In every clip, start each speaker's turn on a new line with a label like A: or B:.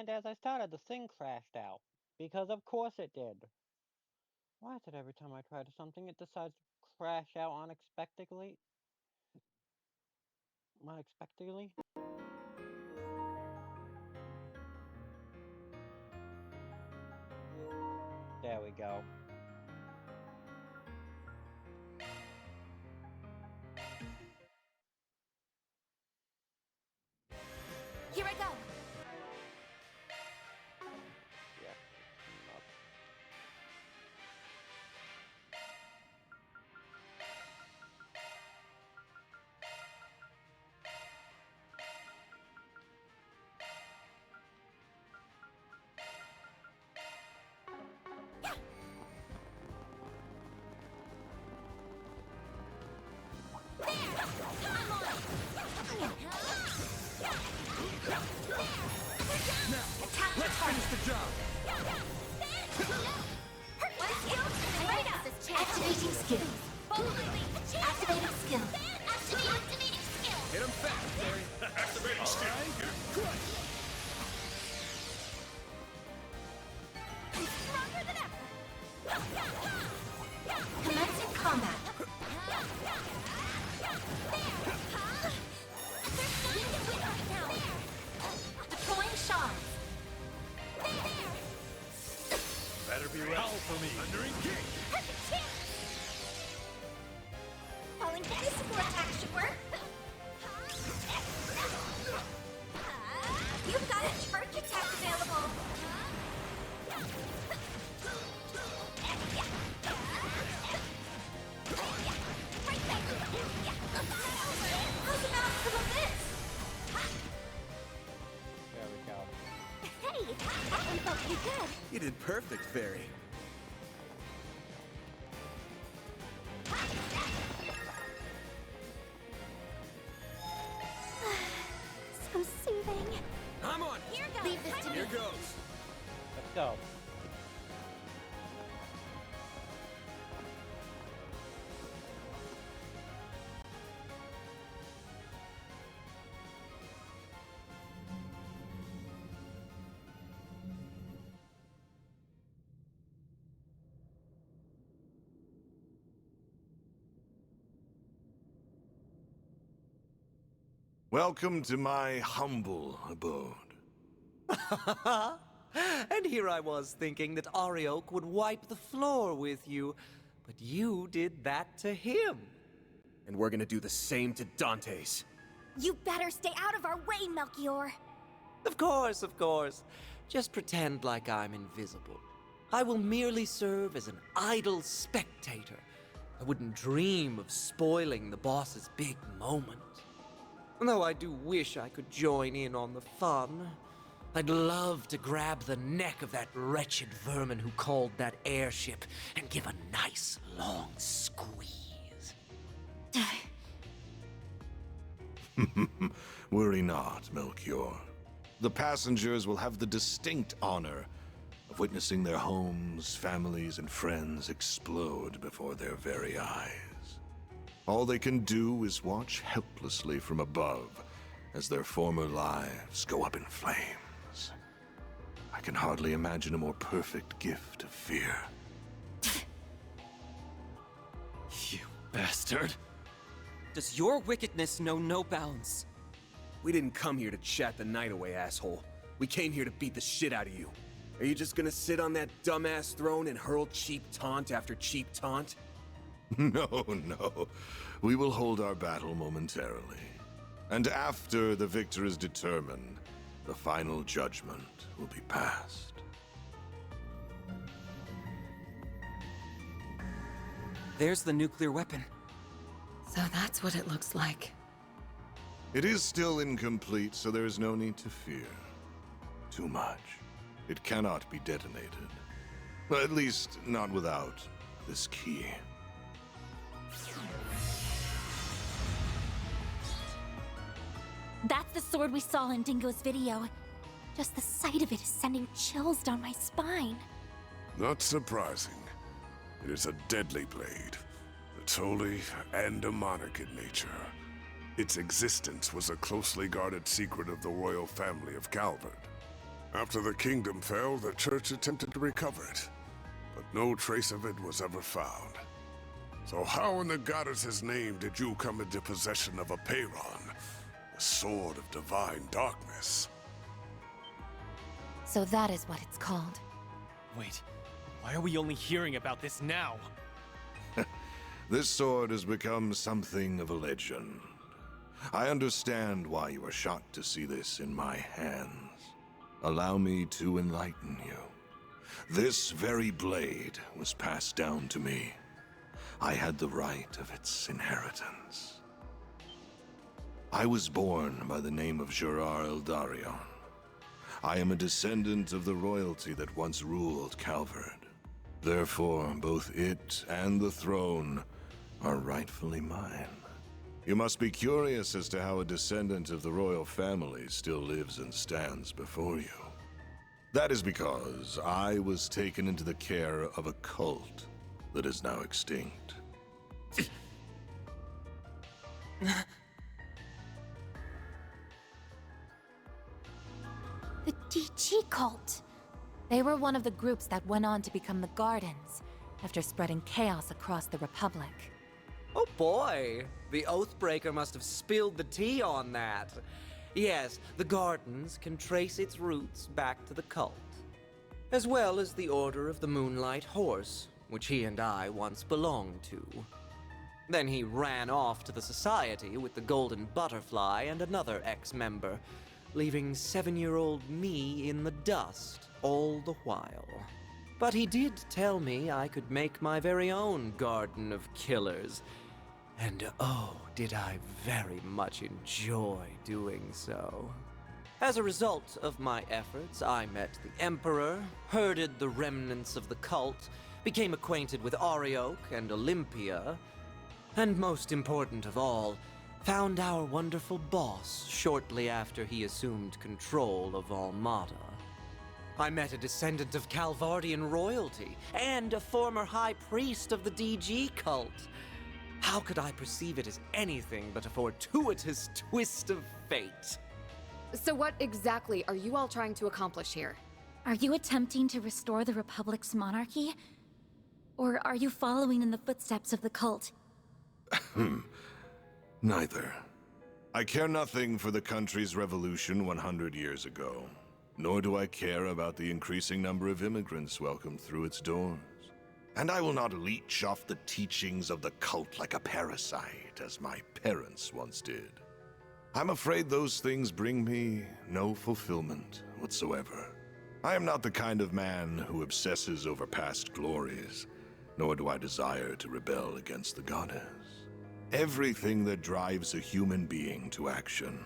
A: and as I started, the thing crashed out. Because of course it did. Why is it every time I try to something, it decides to crash out unexpectedly? Unexpectedly? There we go.
B: Here I go!
A: Yes. Up.
C: Now, let's finish the job!
B: Activating skill. Activating skill. Activating skill.
C: Hit him fast, Barry!
D: Activating skill. Here.
C: Crush!
B: Stronger than ever. Commencing combat. There's nothing to win right now. Deploying shards.
D: Better be ready. Howl for me. Thundering kick.
B: Perfect chance. Falling back. Physical attack should work. You've got a charge attack available. How's about some of this?
A: There we go.
B: Hey, that one felt pretty good.
C: You did perfect, Barry.
B: So soothing.
C: I'm on!
B: Here goes. Leave this to me.
C: Here goes!
A: Let's go.
D: Welcome to my humble abode.
E: And here I was thinking that Arioch would wipe the floor with you, but you did that to him.
C: And we're gonna do the same to Dante's.
B: You better stay out of our way, Melchior.
E: Of course, of course. Just pretend like I'm invisible. I will merely serve as an idle spectator. I wouldn't dream of spoiling the boss's big moment. Though I do wish I could join in on the fun. I'd love to grab the neck of that wretched vermin who called that airship and give a nice long squeeze.
D: Worry not, Melchior. The passengers will have the distinct honor of witnessing their homes, families, and friends explode before their very eyes. All they can do is watch helplessly from above as their former lives go up in flames. I can hardly imagine a more perfect gift of fear.
F: You bastard! Does your wickedness know no bounds?
C: We didn't come here to chat the night away, asshole. We came here to beat the shit out of you. Are you just gonna sit on that dumbass throne and hurl cheap taunt after cheap taunt?
D: No. We will hold our battle momentarily. And after the victor is determined, the final judgment will be passed.
F: There's the nuclear weapon.
G: So that's what it looks like.
D: It is still incomplete, so there is no need to fear too much. It cannot be detonated. At least, not without this key.
B: That's the sword we saw in Dingo's video. Just the sight of it is sending chills down my spine.
H: Not surprising. It is a deadly blade. It's holy and demonic in nature. Its existence was a closely guarded secret of the royal family of Calvert. After the kingdom fell, the church attempted to recover it, but no trace of it was ever found. So how in the goddess's name did you come into possession of a Peyron, the sword of divine darkness?
B: So that is what it's called.
I: Wait, why are we only hearing about this now?
D: This sword has become something of a legend. I understand why you are shocked to see this in my hands. Allow me to enlighten you. This very blade was passed down to me. I had the right of its inheritance. I was born by the name of Gerard Eldarion. I am a descendant of the royalty that once ruled Calvard. Therefore, both it and the throne are rightfully mine. You must be curious as to how a descendant of the royal family still lives and stands before you. That is because I was taken into the care of a cult that is now extinct.
B: The DG cult. They were one of the groups that went on to become the Gardens, after spreading chaos across the Republic.
E: Oh boy, the Oathbreaker must have spilled the tea on that. Yes, the Gardens can trace its roots back to the cult, as well as the Order of the Moonlight Horse, which he and I once belonged to. Then he ran off to the Society with the Golden Butterfly and another ex-member, leaving 7-year-old me in the dust all the while. But he did tell me I could make my very own Garden of Killers. And oh, did I very much enjoy doing so. As a result of my efforts, I met the Emperor, herded the remnants of the cult, became acquainted with Arioch and Olympia, and most important of all, found our wonderful boss shortly after he assumed control of Almada. I met a descendant of Calvardian royalty and a former high priest of the DG cult. How could I perceive it as anything but a fortuitous twist of fate?
J: So what exactly are you all trying to accomplish here?
B: Are you attempting to restore the Republic's monarchy? Or are you following in the footsteps of the cult?
D: Neither. I care nothing for the country's revolution 100 years ago, nor do I care about the increasing number of immigrants welcomed through its doors. And I will not leech off the teachings of the cult like a parasite, as my parents once did. I'm afraid those things bring me no fulfillment whatsoever. I am not the kind of man who obsesses over past glories, nor do I desire to rebel against the goddess. Everything that drives a human being to action,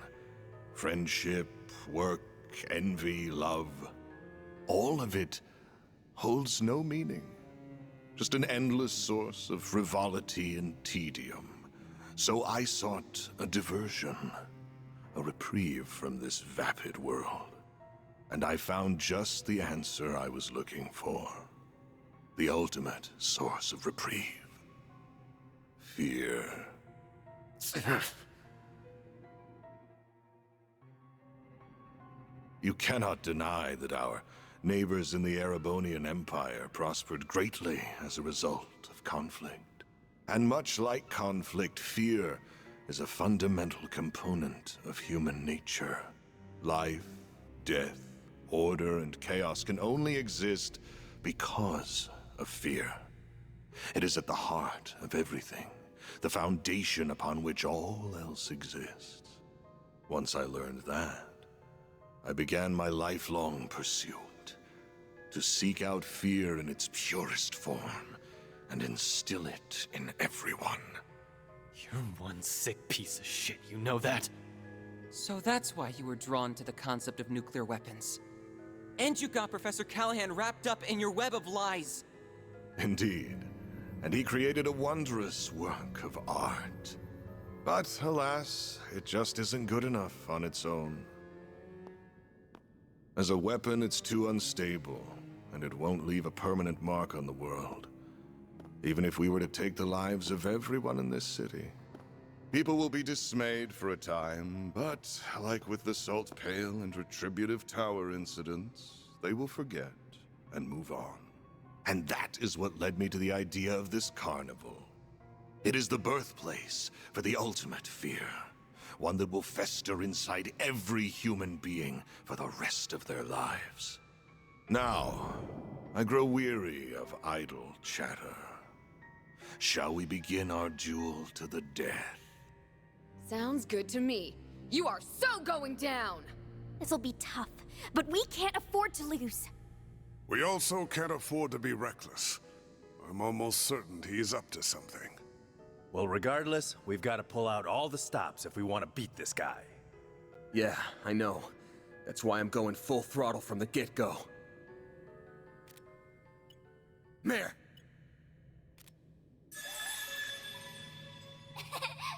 D: friendship, work, envy, love, all of it holds no meaning. Just an endless source of frivolity and tedium. So I sought a diversion, a reprieve from this vapid world. And I found just the answer I was looking for. The ultimate source of reprieve. Fear. You cannot deny that our neighbors in the Erebonian Empire prospered greatly as a result of conflict. And much like conflict, fear is a fundamental component of human nature. Life, death, order, and chaos can only exist because of fear. It is at the heart of everything, the foundation upon which all else exists. Once I learned that, I began my lifelong pursuit to seek out fear in its purest form and instill it in everyone.
I: You're one sick piece of shit, you know that?
F: So that's why you were drawn to the concept of nuclear weapons. And you got Professor Callahan wrapped up in your web of lies.
D: Indeed. And he created a wondrous work of art. But alas, it just isn't good enough on its own. As a weapon, it's too unstable, and it won't leave a permanent mark on the world. Even if we were to take the lives of everyone in this city. People will be dismayed for a time, but like with the Salt Pail and Retributive Tower incidents, they will forget and move on. And that is what led me to the idea of this carnival. It is the birthplace for the ultimate fear, one that will fester inside every human being for the rest of their lives. Now, I grow weary of idle chatter. Shall we begin our duel to the death?
J: Sounds good to me. You are so going down!
B: This'll be tough, but we can't afford to lose.
H: We also can't afford to be reckless. I'm almost certain he's up to something.
I: Well, regardless, we've got to pull out all the stops if we want to beat this guy.
C: Yeah, I know. That's why I'm going full throttle from the get-go. Mare!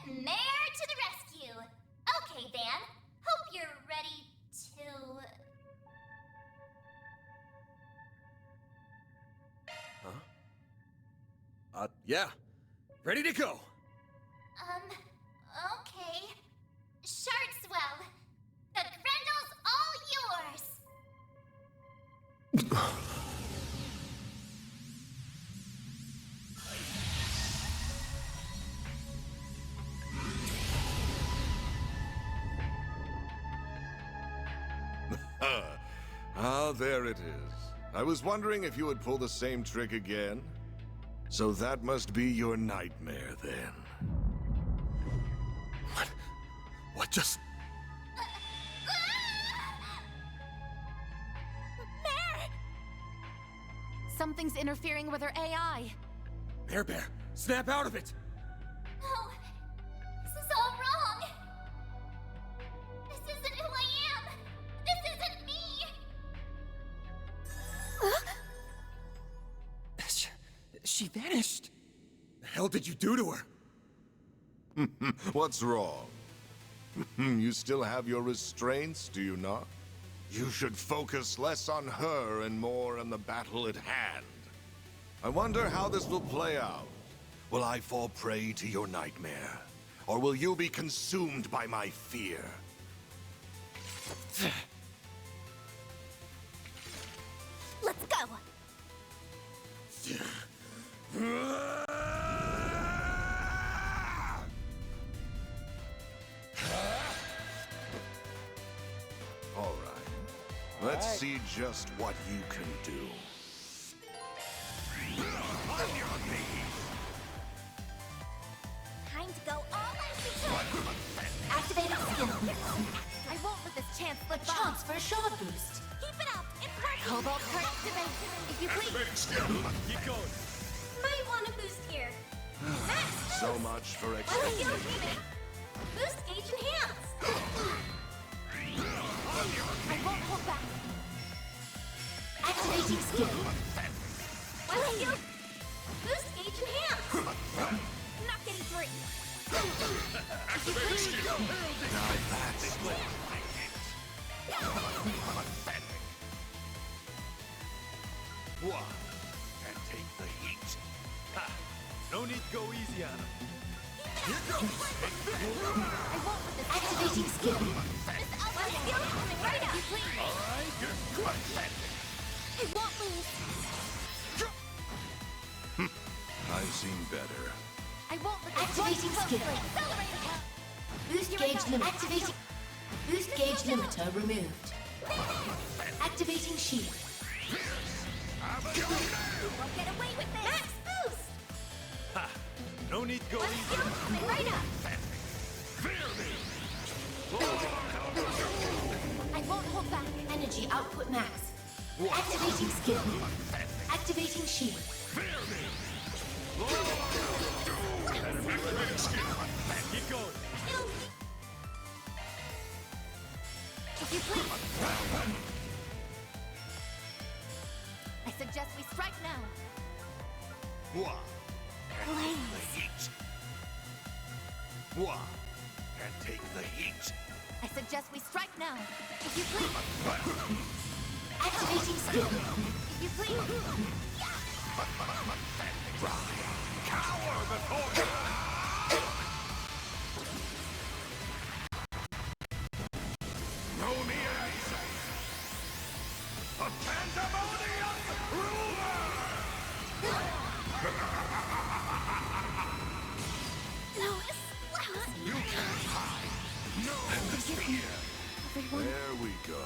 K: Mare to the rescue! Okay, Van. Hope you're ready to...
C: Yeah. Ready to go!
K: Okay. Sharkswell. The Grendel's all yours!
D: Ah, there it is. I was wondering if you would pull the same trick again. So that must be your nightmare, then.
C: What just...
B: Mare! Something's interfering with her AI.
C: Bear, snap out of it!
K: No! This is all wrong! This isn't who I am! This isn't me!
F: She vanished.
C: The hell did you do to her?
D: What's wrong? You still have your restraints, do you not? You should focus less on her and more on the battle at hand. I wonder how this will play out. Will I fall prey to your nightmare? Or will you be consumed by my fear?
B: Let's go!
D: All right. Let's see just what you can do.
B: Time to go all out because... Activating skill. I won't let this chance slip by. Chance for a shot boost. Keep it up. It's working. Cobalt Current activate. If you please.
I: Keep going.
K: Might want to boost here. Max,
D: So much for explaining.
K: boost gauge enhanced!
B: I won't hold back. Activating skill.
K: Let's go! Boost gauge enhanced!
B: Not getting free.
D: Now that's what I hit. One can take the heat.
I: No need to go easy on him.
B: I won't let this activating skill.
K: This outfit skill coming right up!
B: You please.
I: All right,
B: I won't lose.
D: I've seen better.
B: I won't let this activating skill. Boost gauge limit activating. Boost gauge limiter removed. Activating shield.
K: Won't get away with this! Max boost!
I: no need to go easy.
K: Coming right up!
B: I won't hold back. Energy output max. Activating skill. Activating shield.
I: Keep going.
B: If you please. I suggest we strike now.
D: One can take the heat. One can take the heat.
B: I suggest we strike now. If you please. Activating skill. If you please.
D: Cower before
H: of Pandemonium Ruler!
K: Lois,
H: You can't hide! No fear! There we go.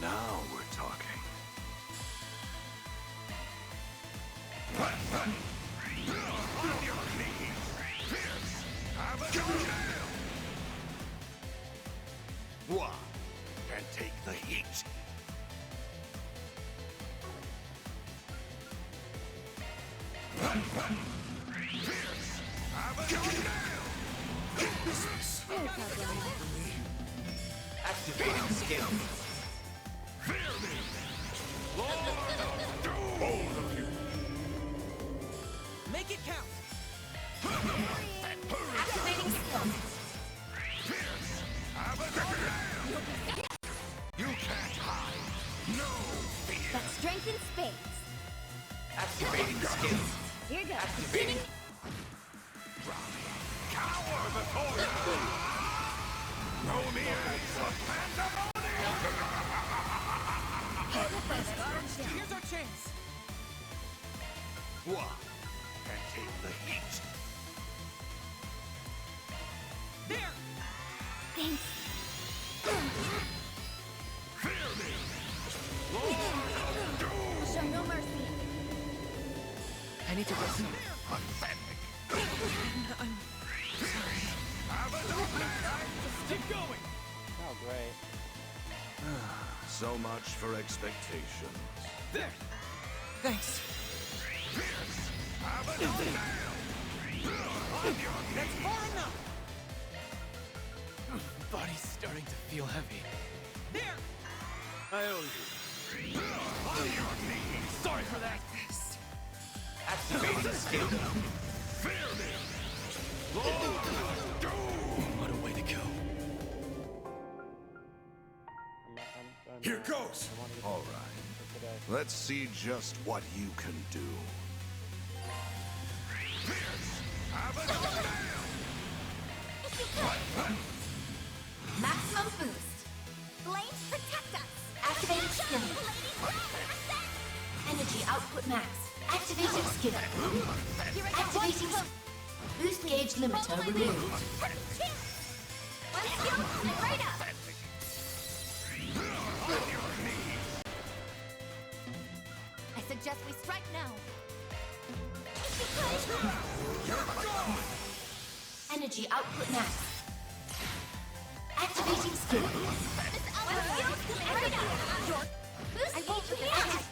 H: Now we're talking. On your knees! Fierce! Abaddon! What? Can't take the heat! Fierce! Abaddon!
E: Activating skill.
H: Fear me! Lord of Doom! Both of you!
F: Make it count!
B: Activating skill.
H: Fierce! Abaddon! You can't hide! No fear!
K: that's strength in spades.
E: Activating skill.
K: Here goes.
E: Activating.
H: Cower before me! Know me as a Pandemonium!
F: Here's our chance!
H: What? Can't take the heat!
F: There!
K: Thanks.
H: Fear me! Lord of Doom!
K: Show no mercy.
F: I need to rest.
H: Pathetic!
F: Keep going!
A: Oh, great.
D: So much for expectations.
F: There! Thanks.
H: Fierce! Abaddon! On your
F: That's
H: knees!
F: far enough! Body's starting to feel heavy. There!
I: I owe you.
H: On your knees!
F: Sorry for that.
E: Activating skill.
H: Fear me! Lord of Doom!
I: What a way to go.
H: Here goes!
D: All right. Let's see just what you can do.
H: Fierce! Abaddon!
B: Maximum boost.
K: Flames protect us.
B: Activating skill. Energy output max. Activating skill. Activating boost gauge limiter removed.
K: Let's go. Right up.
H: On your knees!
K: I suggest we strike now.
B: Energy output max. Activating skill.
K: Right up. I won't react.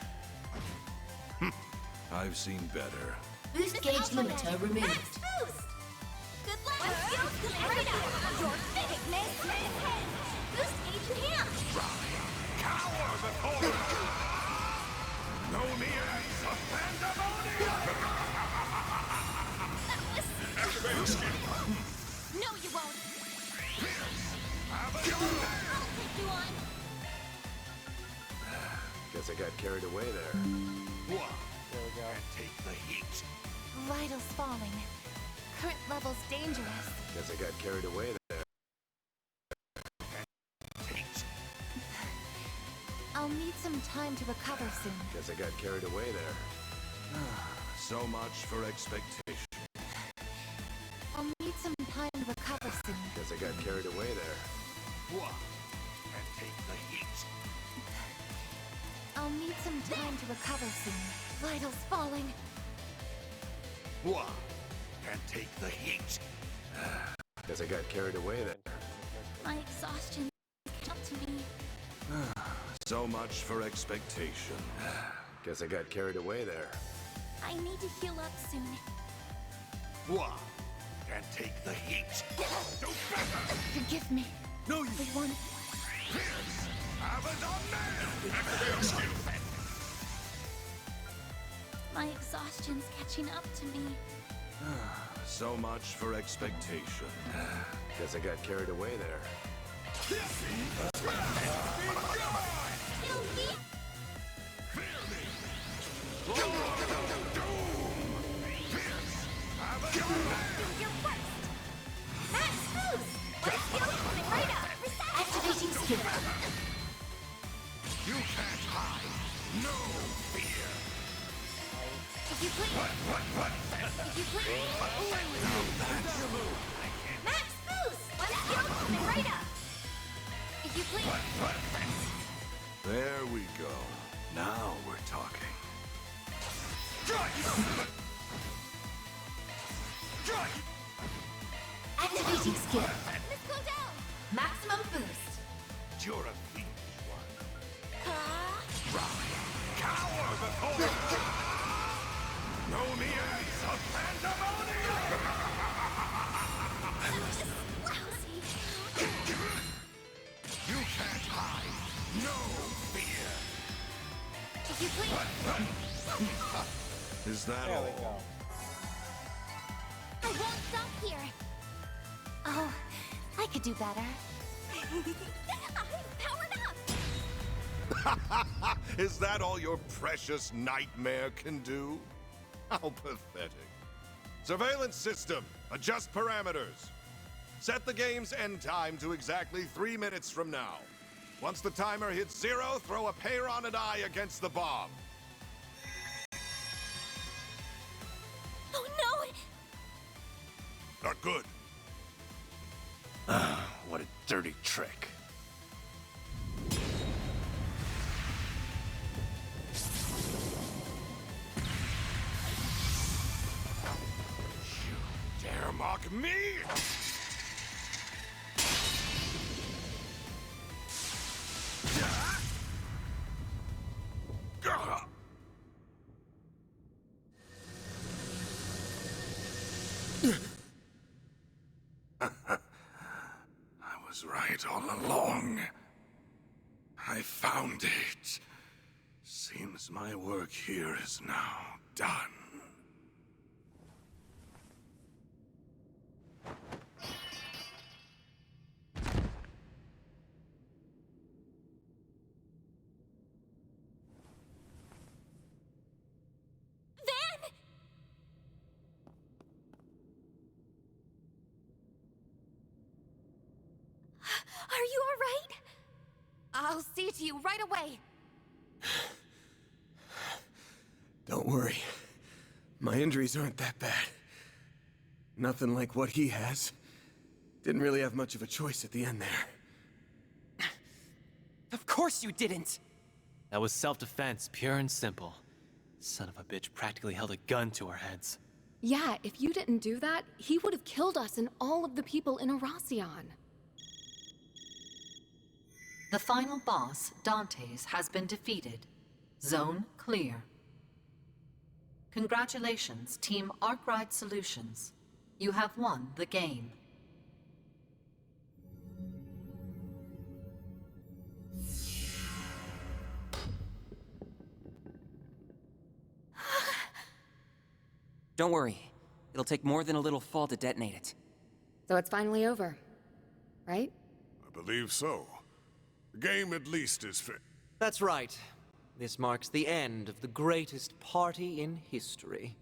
D: I've seen better.
B: Boost gauge limiter
K: Max
B: removed.
K: boost. Good luck. Right up. Your big miss. Boost gauge enhanced.
H: Cower before me! Know me as a Pandemonium! Activating skill!
K: No, you won't.
H: Fierce! Abaddon!
K: I'll take you on.
I: Guess I got carried away there.
H: What?
A: There we go.
H: Can't take the heat!
K: Vitals falling. Current levels dangerous.
I: Guess I got carried away there.
H: Heat!
K: I'll need some time to recover soon.
I: Guess I got carried away there.
D: So much for expectation.
K: I'll need some time to recover soon.
I: Guess I got carried away there.
H: What? Can't take the heat!
K: I'll need some time to recover soon. Vitals falling.
H: What? Can't take the heat!
I: Guess I got carried away there.
K: My exhaustion up to me.
D: So much for expectation.
I: Guess I got carried away there.
K: I need to heal up soon.
H: What? Can't take the heat! Do better!
K: Forgive me.
H: No, you
K: Everyone.
H: Fierce! Abaddon! Activating skill!
K: My exhaustion's catching up to me.
D: So much for expectation.
I: Guess I got carried away there.
B: Activating skill.
H: You can't hide! No fear.
K: If you please. If you please. Max boost! Let's go coming right up. If you please.
D: There we go. Now we're talking.
B: Activating skill.
K: Let's go down.
B: Maximum boost.
D: You're a fiend, one.
H: Cower before me! Know the ends of pandemonium!
K: Lousy.
H: You can't hide! No fear!
K: If you please.
D: Is that
A: There we
D: all?
A: go.
K: I won't stop here. Oh, I could do better. I'm powered up.
D: Is that all your precious nightmare can do? How pathetic. Surveillance system, adjust parameters. Set the game's end time to exactly 3 minutes from now. Once the timer hits 0, throw a Peyron and I against the bomb.
K: Oh no!
H: Not good.
I: What a dirty trick.
H: Dare mock me? I was right all along. I found it. Seems my work here is now done.
K: Van! Are you all right? I'll see to you right away.
C: Don't worry. My injuries aren't that bad. Nothing like what he has. Didn't really have much of a choice at the end there.
F: Of course you didn't!
I: That was self-defense, pure and simple. Son of a bitch practically held a gun to our heads.
J: Yeah, if you didn't do that, he would have killed us and all of the people in Erasion.
G: The final boss, Dante's, has been defeated. Zone clear. Congratulations, Team Arkwright Solutions. You have won the game.
F: Don't worry. It'll take more than a little fall to detonate it.
J: So it's finally over, right?
H: I believe so. The game at least is fit.
E: That's right. This marks the end of the greatest party in history.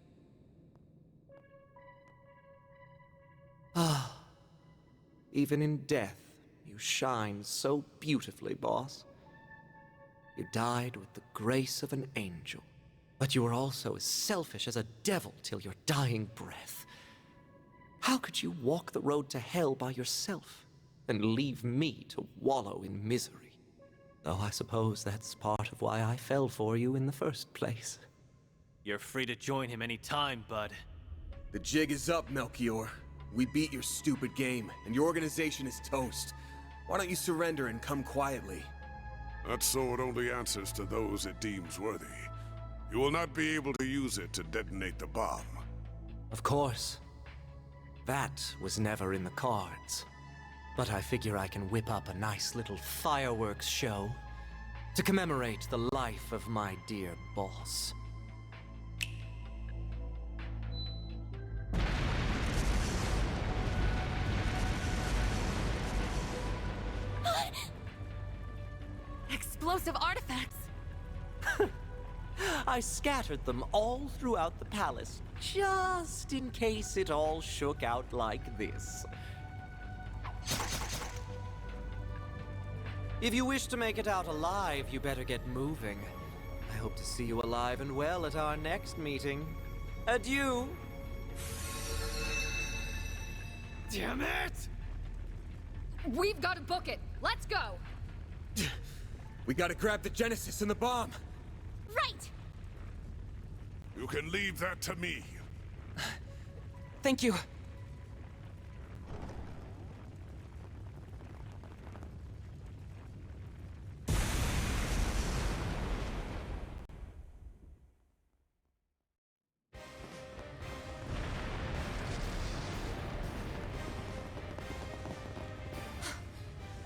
E: Ah. Even in death, you shine so beautifully, boss. You died with the grace of an angel. But you were also as selfish as a devil till your dying breath. How could you walk the road to hell by yourself and leave me to wallow in misery? Though I suppose that's part of why I fell for you in the first place.
I: You're free to join him any time, bud.
C: The jig is up, Melchior. We beat your stupid game, and your organization is toast. Why don't you surrender and come quietly?
H: That sword only answers to those it deems worthy. You will not be able to use it to detonate the bomb.
E: Of course. That was never in the cards. But I figure I can whip up a nice little fireworks show to commemorate the life of my dear boss.
J: Explosive artifacts!
E: I scattered them all throughout the palace, just in case it all shook out like this. If you wish to make it out alive, you better get moving. I hope to see you alive and well at our next meeting. Adieu!
I: Damn it!
J: We've got to book it. Let's go.
C: We gotta grab the Genesis and the bomb.
K: Right!
H: You can leave that to me.
F: Thank you.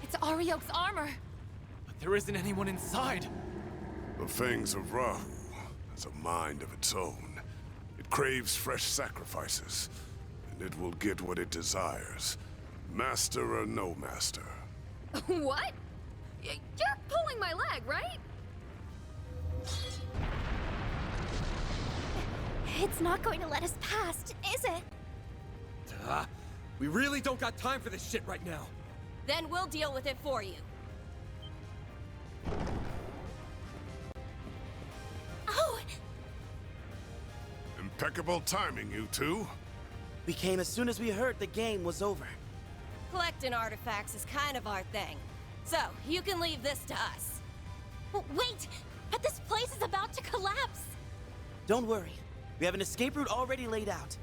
J: It's Ariok's armor.
I: But there isn't anyone inside.
H: The Fangs of Rahu has a mind of its own. It craves fresh sacrifices, and it will get what it desires. Master or no master.
J: What? You're pulling my leg, right?
K: It's not going to let us past, is it?
C: We really don't got time for this shit right now.
B: Then we'll deal with it for you.
K: Oh!
H: Impeccable timing, you two.
L: We came as soon as we heard the game was over.
B: Collecting artifacts is kind of our thing. So, you can leave this to us.
K: Wait! But this place is about to collapse!
L: Don't worry. We have an escape route already laid out.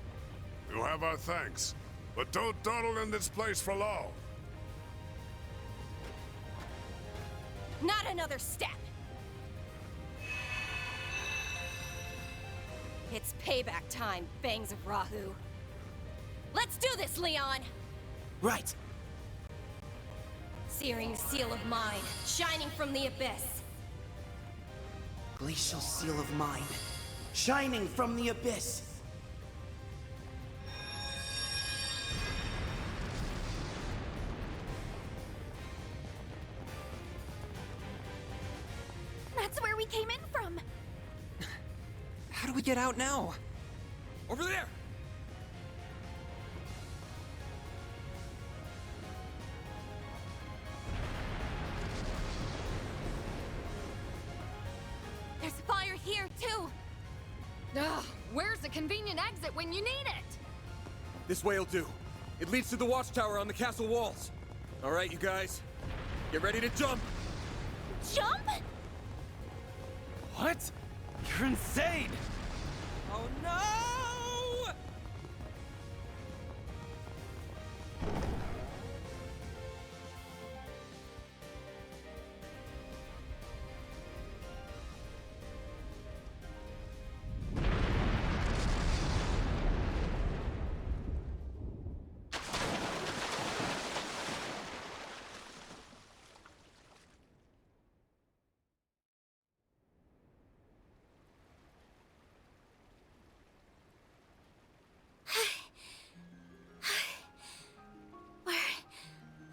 H: You have our thanks, but don't dawdle in this place for long.
B: Not another step! It's payback time, Fangs of Rahu. Let's do this, Leon!
L: Right.
B: Searing seal of mine, shining from the abyss.
L: Glacial seal of mine, shining from the abyss.
K: That's where we came in from!
F: How do we get out now?
C: Over there!
K: There's fire here, too!
J: Ugh, where's the convenient exit when you need it?
C: This way'll do. It leads to the watchtower on the castle walls. All right, you guys. Get ready to jump!
K: Jump?
I: What? You're insane!
F: Oh no!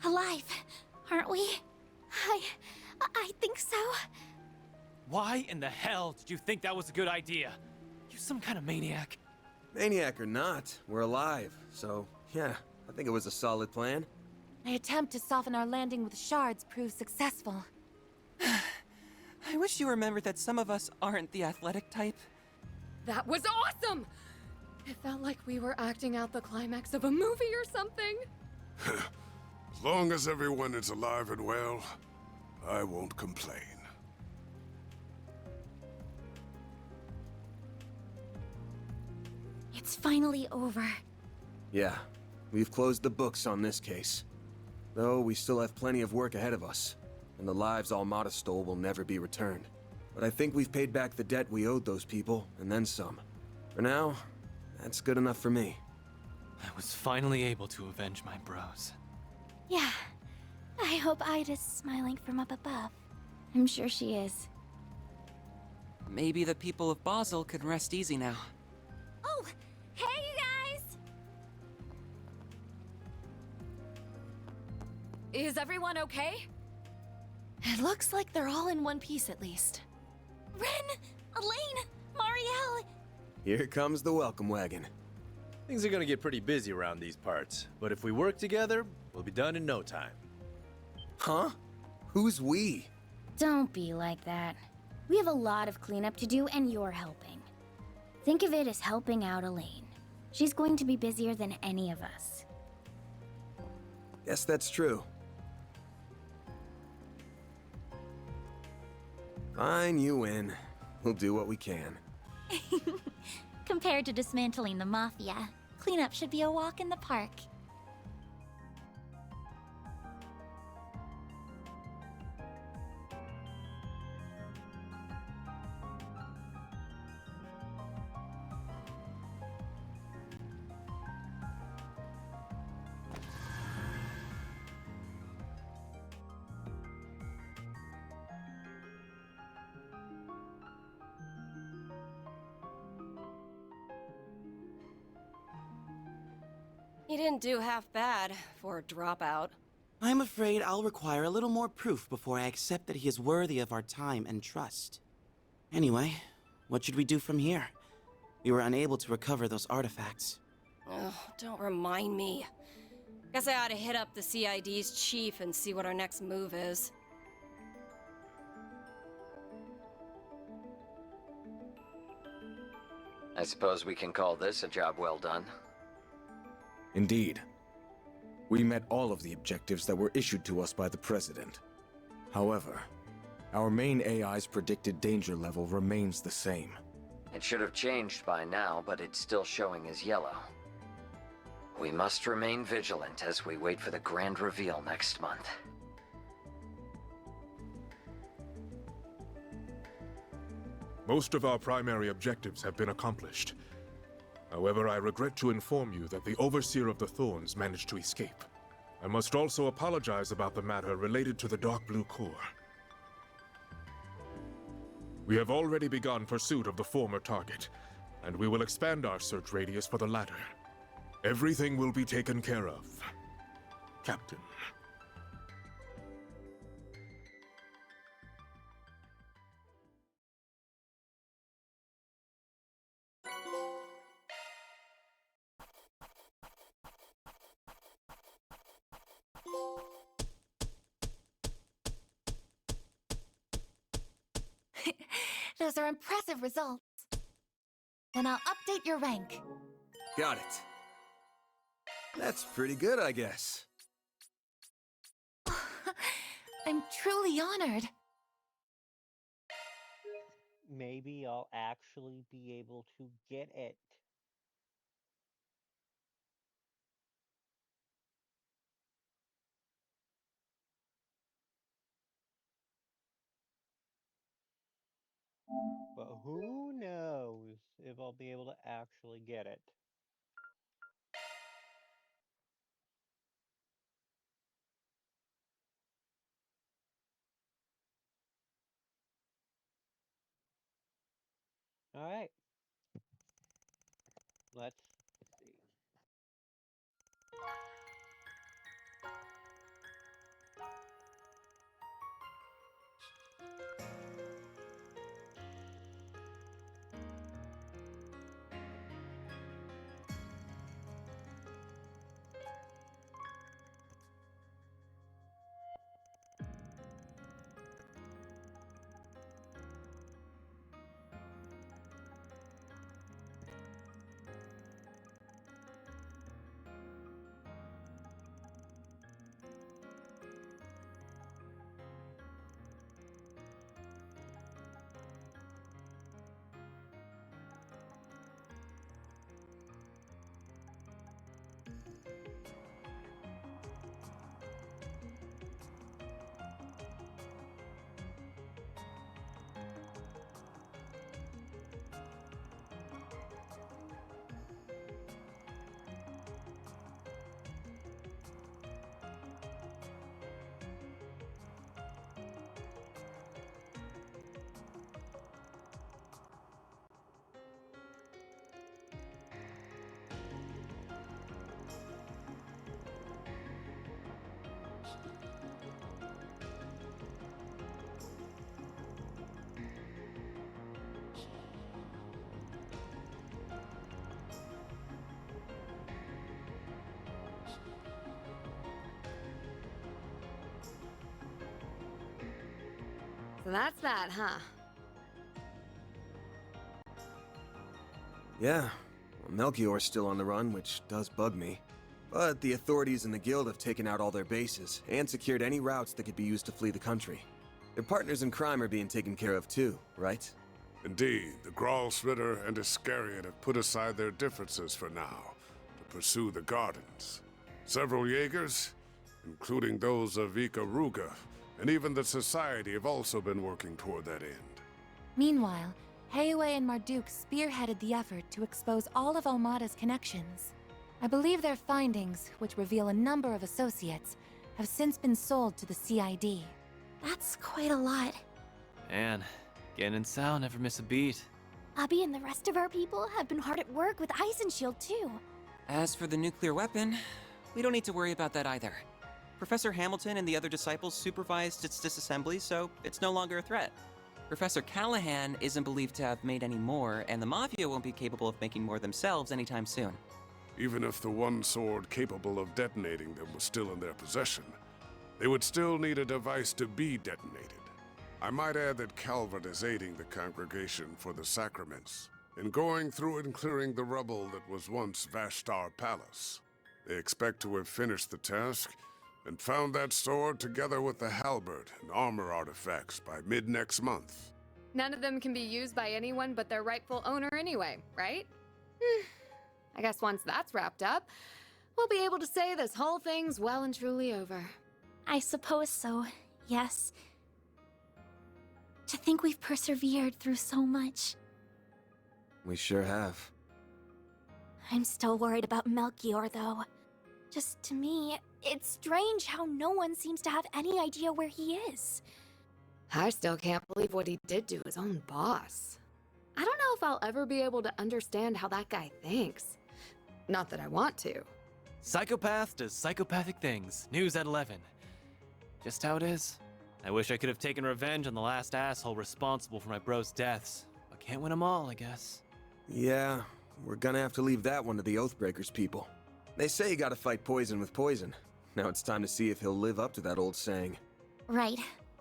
K: We're alive, aren't we? I think so.
I: Why in the hell did you think that was a good idea? You some kind of maniac.
C: Maniac or not, we're alive. So, yeah, I think it was a solid plan.
K: My attempt to soften our landing with shards proved successful.
F: I wish you remembered that some of us aren't the athletic type.
J: That was awesome! It felt like we were acting out the climax of a movie or something.
H: As long as everyone is alive and well, I won't complain.
K: It's finally over.
C: Yeah, we've closed the books on this case. Though we still have plenty of work ahead of us, and the lives Almada stole will never be returned. But I think we've paid back the debt we owed those people, and then some. For now, that's good enough for me.
I: I was finally able to avenge my bros.
K: Yeah. I hope Ida's smiling from up above. I'm sure she is.
F: Maybe the people of Basel can rest easy now.
K: Oh! Hey, you guys!
J: Is everyone okay?
K: It looks like they're all in one piece at least. Ren! Elaine! Marielle!
C: Here comes the welcome wagon.
M: Things are gonna get pretty busy around these parts, but if we work together, we'll be done in no time.
C: Huh? Who's we?
K: Don't be like that. We have a lot of cleanup to do, and you're helping. Think of it as helping out Elaine. She's going to be busier than any of us.
C: Guess that's true. Fine, you win. We'll do what we can.
K: Compared to dismantling the Mafia, cleanup should be a walk in the park.
N: He didn't do half bad for a dropout.
L: I'm afraid I'll require a little more proof before I accept that he is worthy of our time and trust. Anyway, what should we do from here? We were unable to recover those artifacts.
N: Ugh, don't remind me. Guess I ought to hit up the CID's chief and see what our next move is.
O: I suppose we can call this a job well done.
P: Indeed. We met all of the objectives that were issued to us by the President. However, our main AI's predicted danger level remains the same.
O: It should have changed by now, but it's still showing as yellow. We must remain vigilant as we wait for the grand reveal next month.
Q: Most of our primary objectives have been accomplished. However, I regret to inform you that the Overseer of the Thorns managed to escape. I must also apologize about the matter related to the Dark Blue Core. We have already begun pursuit of the former target, and we will expand our search radius for the latter. Everything will be taken care of, Captain.
B: Those are impressive results. Then I'll update your rank.
C: Got it. That's pretty good, I guess.
B: I'm truly honored.
A: Maybe I'll actually be able to get it. But who knows if I'll be able to actually get it. Alright. Let's see.
J: So that's that, huh?
C: Yeah, well, Melchior's still on the run, which does bug me. But the authorities and the guild have taken out all their bases, and secured any routes that could be used to flee the country. Their partners in crime are being taken care of too, right?
H: Indeed, the Gralsritter and Iscariot have put aside their differences for now, to pursue the Gardens. Several Jaegers, including those of Ikaruga, and even the Society have also been working toward that end.
B: Meanwhile, Heiwei and Marduk spearheaded the effort to expose all of Almada's connections. I believe their findings, which reveal a number of associates, have since been sold to the CID.
K: That's quite a lot.
I: Man, Gen and Sal never miss a beat.
K: Abby and the rest of our people have been hard at work with Eisenshield too.
F: As for the nuclear weapon, we don't need to worry about that either. Professor Hamilton and the other disciples supervised its disassembly, so it's no longer a threat. Professor Callahan isn't believed to have made any more, and the Mafia won't be capable of making more themselves anytime soon.
H: Even if the one sword capable of detonating them was still in their possession, they would still need a device to be detonated. I might add that Calvert is aiding the congregation for the sacraments in going through and clearing the rubble that was once Vashtar Palace. They expect to have finished the task and found that sword together with the halberd and armor artifacts by mid-next month.
J: None of them can be used by anyone but their rightful owner anyway, right? I guess once that's wrapped up, we'll be able to say this whole thing's well and truly over.
K: I suppose so, yes. To think we've persevered through so much.
C: We sure have.
K: I'm still worried about Melchior, though. Just to me, it's strange how no one seems to have any idea where he is.
J: I still can't believe what he did to his own boss. I don't know if I'll ever be able to understand how that guy thinks. Not that I want to.
I: Psychopath does psychopathic things. News at 11. Just how it is. I wish I could have taken revenge on the last asshole responsible for my bro's deaths. But can't win them all, I guess.
C: Yeah, we're gonna have to leave that one to the Oathbreakers people. They say you gotta fight poison with poison. Now it's time to see if he'll live up to that old saying.
K: Right.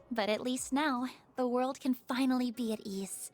K: But at least now, the world can finally be at ease.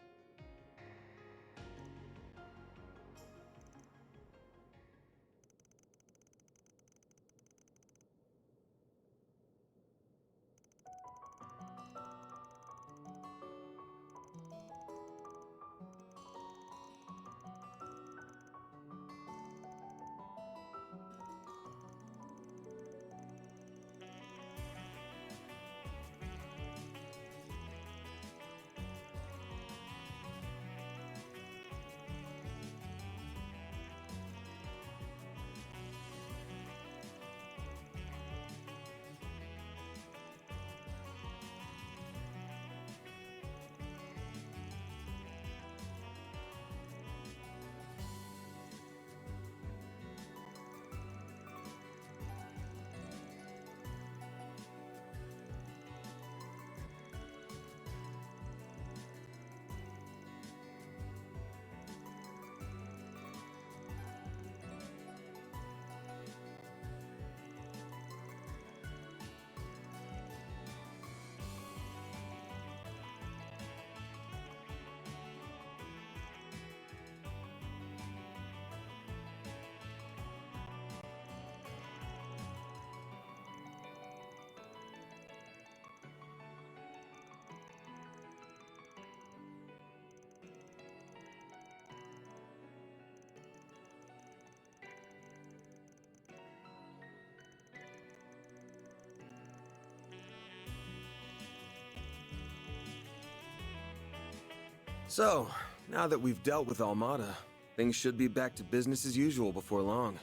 C: So, now that we've dealt with Almada, things should be back to business as usual before long.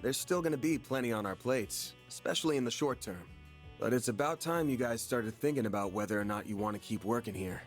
C: There's still gonna be plenty on our plates, especially in the short term. But it's about time you guys started thinking about whether or not you want to keep working here.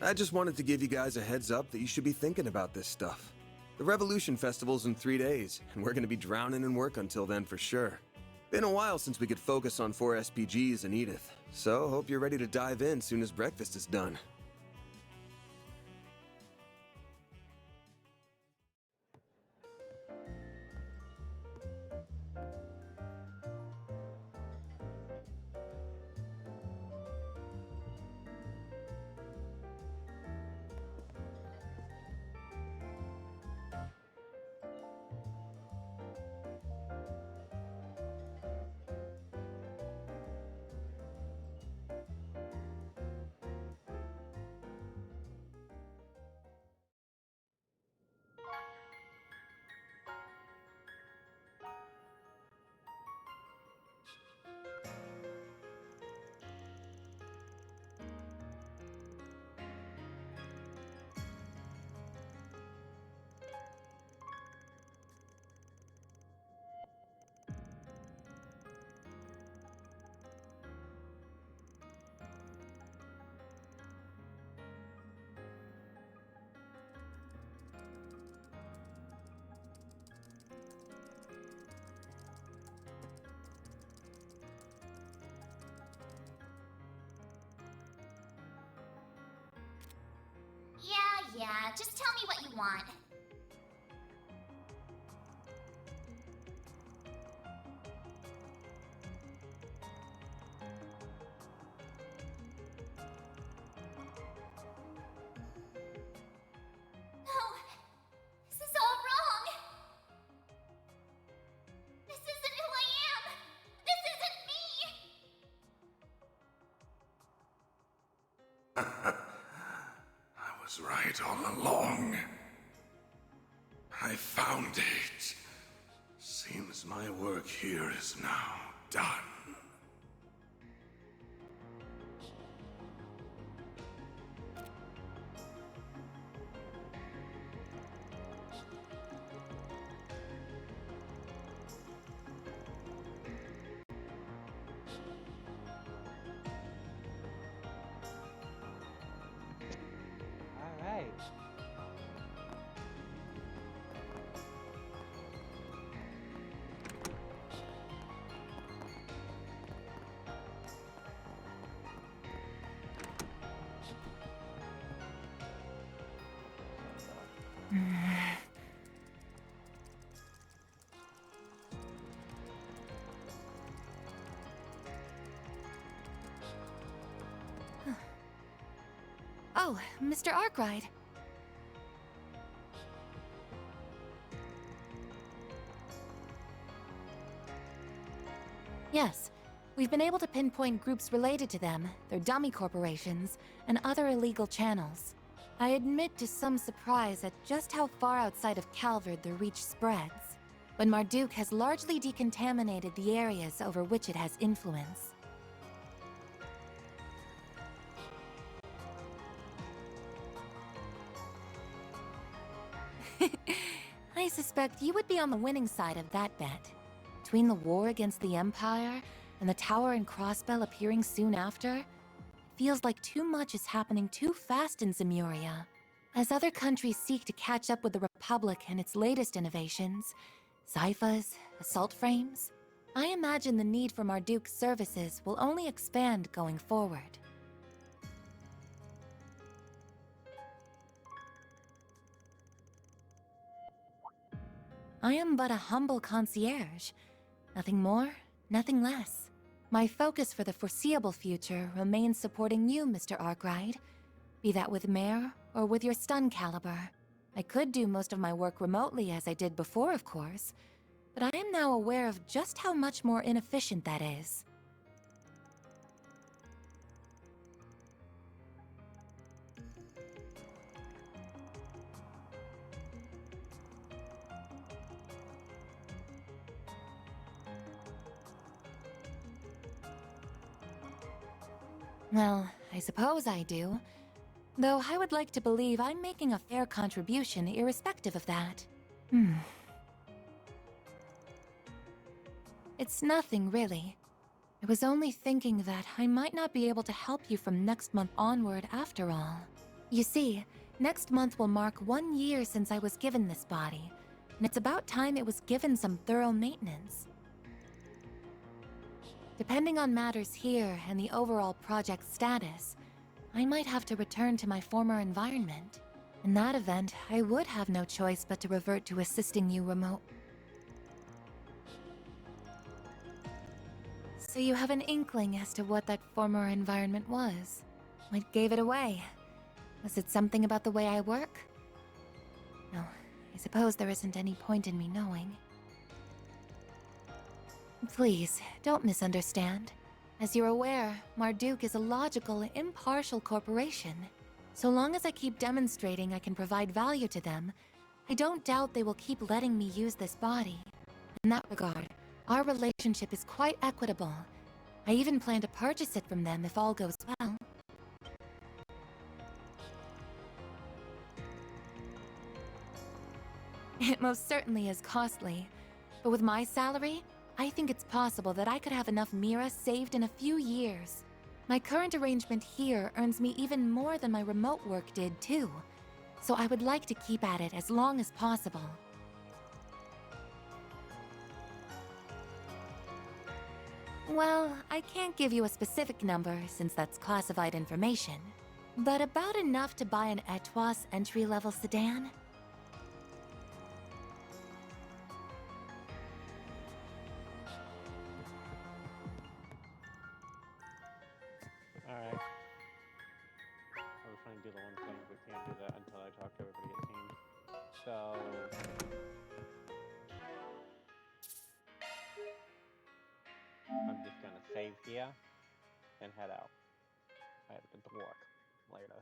C: I just wanted to give you guys a heads up that you should be thinking about this stuff. The Revolution Festival's in 3 days, and we're gonna be drowning in work until then for sure. Been a while since we could focus on 4 SPGs and Edith, so hope you're ready to dive in soon as breakfast is done.
K: Yeah, just tell me what you want. No! This is all wrong! This isn't who I am! This isn't me!
H: I was right all along. I found it. Seems my work here is now done.
A: Alright.
B: Oh, Mr. Arkwright. Yes, we've been able to pinpoint groups related to them, their dummy corporations, and other illegal channels. I admit to some surprise at just how far outside of Calvard their reach spreads, but Marduk has largely decontaminated the areas over which it has influence. I suspect you would be on the winning side of that bet. Between the war against the Empire and the Tower and Crossbell appearing soon after, it feels like too much is happening too fast in Zemuria. As other countries seek to catch up with the Republic and its latest innovations, Zyphas, assault frames, I imagine the need for Marduk's services will only expand going forward. I am but a humble concierge. Nothing more, nothing less. My focus for the foreseeable future remains supporting you, Mr. Arkwright. Be that with Mare or with your stun caliber. I could do most of my work remotely as I did before, of course, but I am now aware of just how much more inefficient that is. Well, I suppose I do. Though I would like to believe I'm making a fair contribution irrespective of that. It's nothing, really. I was only thinking that I might not be able to help you from next month onward after all. You see, next month will mark 1 year since I was given this body, and it's about time it was given some thorough maintenance. Depending on matters here and the overall project status, I might have to return to my former environment. In that event, I would have no choice but to revert to assisting you remote. So you have an inkling as to what that former environment was? What gave it away? Was it something about the way I work? No, I suppose there isn't any point in me knowing. Please, don't misunderstand. As you're aware, Marduk is a logical, impartial corporation. So long as I keep demonstrating I can provide value to them, I don't doubt they will keep letting me use this body. In that regard, our relationship is quite equitable. I even plan to purchase it from them if all goes well. It most certainly is costly, but with my salary, I think it's possible that I could have enough Mira saved in a few years. My current arrangement here earns me even more than my remote work did, too, so I would like to keep at it as long as possible. Well, I can't give you a specific number since that's classified information, but about enough to buy an Etwas entry-level sedan.
A: Alright. I was trying to do the one thing, but can't do that until I talk to everybody it seems. So... I'm just gonna save here and head out. I have to work later.